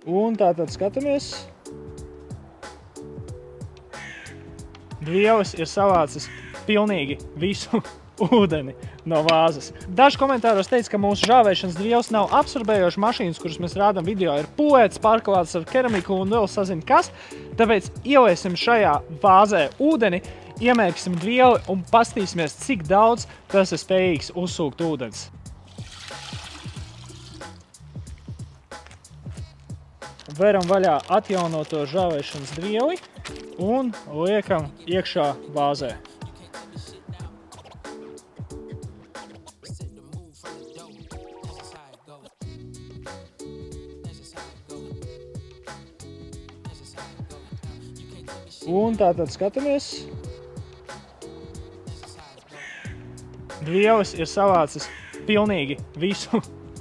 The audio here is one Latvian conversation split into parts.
Un tātad skatāmies. Dvielis ir savācis pilnīgi visu ūdeni no vāzes. Daži komentāros teica, ka mūsu žāvēšanas dvielis nav absorbējošs. Mašīnas, kuras mēs rādām video, ir pulētas, pārklātas ar keramiku un vēl sazin kas. Tāpēc ieliesim šajā vāzē ūdeni, iemērksim dvieli un pastīsimies, cik daudz tas ir spējīgs uzsūkt ūdens. Veram vaļā atjaunoto žāvēšanas dvieli un liekam iekšā vāzē. Un tātad skatāmies. Dvielis ir savācis pilnīgi visu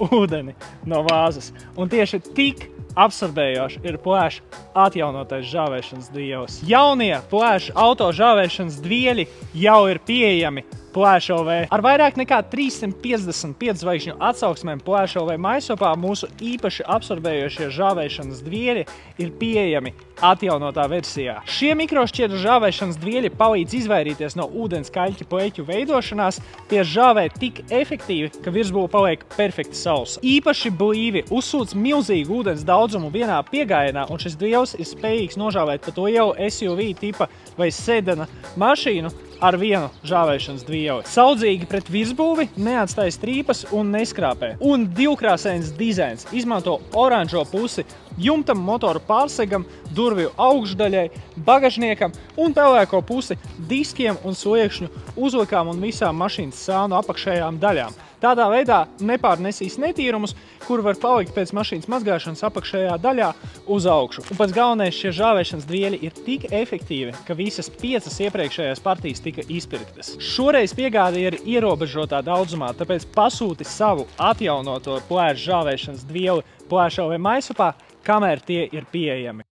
ūdeni no vāzes. Un tieši tik absorbējoši ir plēša atjaunotais žāvēšanas dvielis. Jaunie plēša auto žāvēšanas dvieļi jau ir pieejami Plēša LV. Ar vairāk nekā 355 zvaigžņu atsauksmēm Plēša LV Maisopā mūsu īpaši absorbējošie žāvēšanas dvieļi ir pieejami atjaunotā versijā. Šie mikrošķiedru žāvēšanas dvieļi palīdz izvairīties no ūdens kaļķu pleķu veidošanās, tie žāvē tik efektīvi, ka virsbūve paliek perfekti sausa. Īpaši blīvi uzsūc milzīgu ūdens daudzumu vienā piegājienā, un šis dvielis ir spējīgs nožāvēt pat lielu SUV tipa vai sedana mašīnu ar vienu žāvēšanas dvieli. Saudzīgi pret virsbūvi, neatstāj strīpas un neskrāpē. Un divkrāsains dizains izmanto oranžo pusi jumtam, motoru pārsegam, durvju augšdaļai, bagažniekam un pelēko pusi diskiem un sliekšņu uzlikām un visām mašīnas sānu apakšējām daļām. Tādā veidā nepārnesīs netīrumus, kur var palikt pēc mašīnas mazgāšanas apakšējā daļā uz augšu. Un pats galvenais, šie žāvēšanas dvieļi ir tik efektīvi, ka visas 5 iepriekšējās partijas tika izpirktas. Šoreiz piegāde ir ierobežotā daudzumā, tāpēc pasūti savu atjaunoto plēša žāvēšanas dvieli Plēša LV Maisopā, kamēr tie ir pieejami.